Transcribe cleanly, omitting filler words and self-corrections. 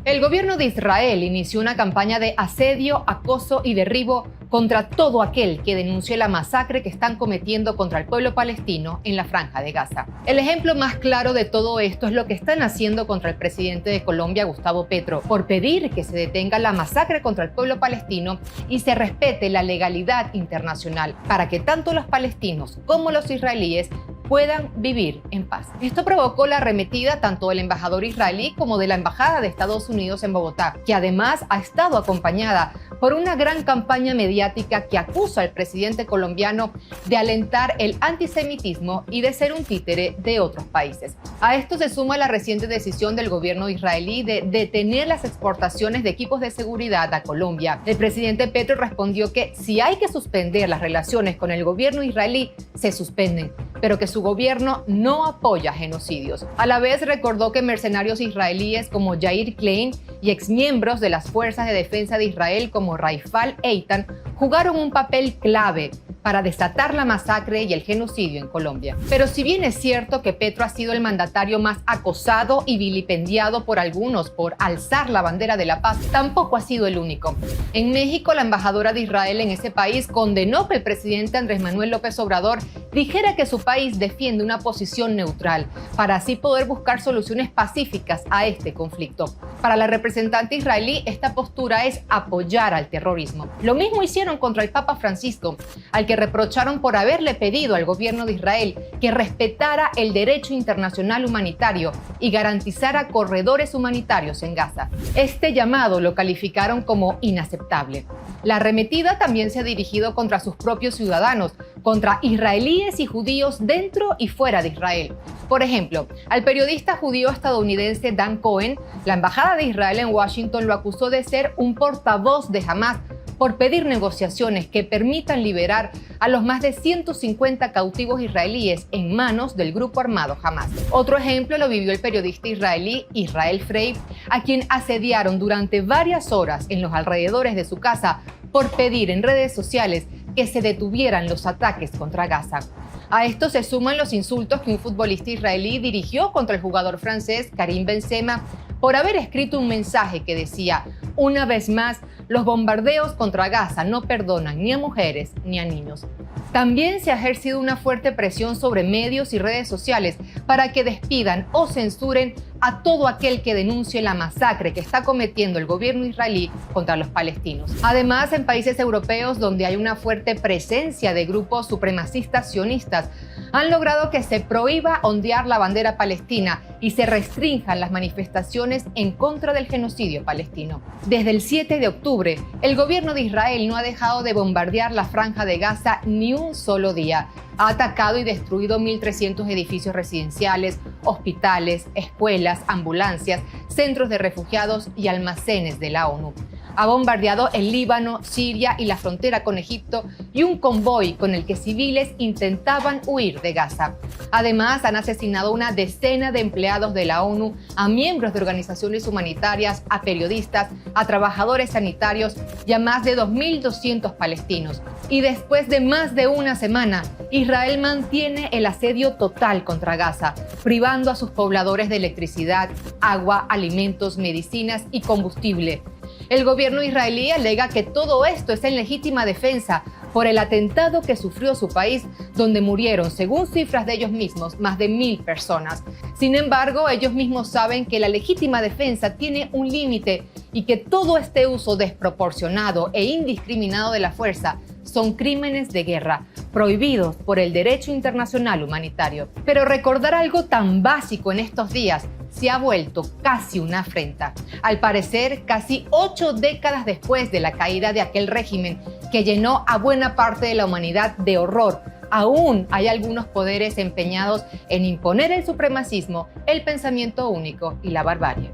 El gobierno de Israel inició una campaña de asedio, acoso y derribo contra todo aquel que denuncie la masacre que están cometiendo contra el pueblo palestino en la Franja de Gaza. El ejemplo más claro de todo esto es lo que están haciendo contra el presidente de Colombia, Gustavo Petro, por pedir que se detenga la masacre contra el pueblo palestino y se respete la legalidad internacional para que tanto los palestinos como los israelíes puedan vivir en paz. Esto provocó la arremetida tanto del embajador israelí como de la embajada de Estados Unidos en Bogotá, que además ha estado acompañada por una gran campaña mediática que acusa al presidente colombiano de alentar el antisemitismo y de ser un títere de otros países. A esto se suma la reciente decisión del gobierno israelí de detener las exportaciones de equipos de seguridad a Colombia. El presidente Petro respondió que si hay que suspender las relaciones con el gobierno israelí, se suspenden, pero que su gobierno no apoya genocidios. A la vez recordó que mercenarios israelíes como Yair Klein y exmiembros de las Fuerzas de Defensa de Israel como Raifal Eitan jugaron un papel clave para desatar la masacre y el genocidio en Colombia. Pero si bien es cierto que Petro ha sido el mandatario más acosado y vilipendiado por algunos por alzar la bandera de la paz, tampoco ha sido el único. En México, la embajadora de Israel en ese país condenó que el presidente Andrés Manuel López Obrador dijera que su país defiende una posición neutral para así poder buscar soluciones pacíficas a este conflicto. Para la representante israelí, esta postura es apoyar al terrorismo. Lo mismo hicieron contra el Papa Francisco, al que reprocharon por haberle pedido al gobierno de Israel que respetara el derecho internacional humanitario y garantizara corredores humanitarios en Gaza. Este llamado lo calificaron como inaceptable. La arremetida también se ha dirigido contra sus propios ciudadanos, contra israelíes y judíos dentro y fuera de Israel. Por ejemplo, al periodista judío estadounidense Dan Cohen, la embajada de Israel en Washington lo acusó de ser un portavoz de Hamás por pedir negociaciones que permitan liberar a los más de 150 cautivos israelíes en manos del grupo armado Hamás. Otro ejemplo lo vivió el periodista israelí Israel Frey, a quien asediaron durante varias horas en los alrededores de su casa por pedir en redes sociales que se detuvieran los ataques contra Gaza. A esto se suman los insultos que un futbolista israelí dirigió contra el jugador francés Karim Benzema por haber escrito un mensaje que decía: una vez más, los bombardeos contra Gaza no perdonan ni a mujeres ni a niños. También se ha ejercido una fuerte presión sobre medios y redes sociales para que despidan o censuren a todo aquel que denuncie la masacre que está cometiendo el gobierno israelí contra los palestinos. Además, en países europeos donde hay una fuerte presencia de grupos supremacistas sionistas, han logrado que se prohíba ondear la bandera palestina y se restrinjan las manifestaciones en contra del genocidio palestino. Desde el 7 de octubre, el gobierno de Israel no ha dejado de bombardear la Franja de Gaza ni un solo día. Ha atacado y destruido 1.300 edificios residenciales, hospitales, escuelas, ambulancias, centros de refugiados y almacenes de la ONU. Ha bombardeado el Líbano, Siria y la frontera con Egipto y un convoy con el que civiles intentaban huir de Gaza. Además, han asesinado una decena de empleados de la ONU, a miembros de organizaciones humanitarias, a periodistas, a trabajadores sanitarios y a más de 2.200 palestinos. Y después de más de una semana, Israel mantiene el asedio total contra Gaza, privando a sus pobladores de electricidad, agua, alimentos, medicinas y combustible. El gobierno israelí alega que todo esto es en legítima defensa por el atentado que sufrió su país, donde murieron, según cifras de ellos mismos, más de 1.000 personas. Sin embargo, ellos mismos saben que la legítima defensa tiene un límite y que todo este uso desproporcionado e indiscriminado de la fuerza son crímenes de guerra, prohibidos por el derecho internacional humanitario. Pero recordar algo tan básico en estos días se ha vuelto casi una afrenta. Al parecer, casi 8 décadas después de la caída de aquel régimen que llenó a buena parte de la humanidad de horror, aún hay algunos poderes empeñados en imponer el supremacismo, el pensamiento único y la barbarie.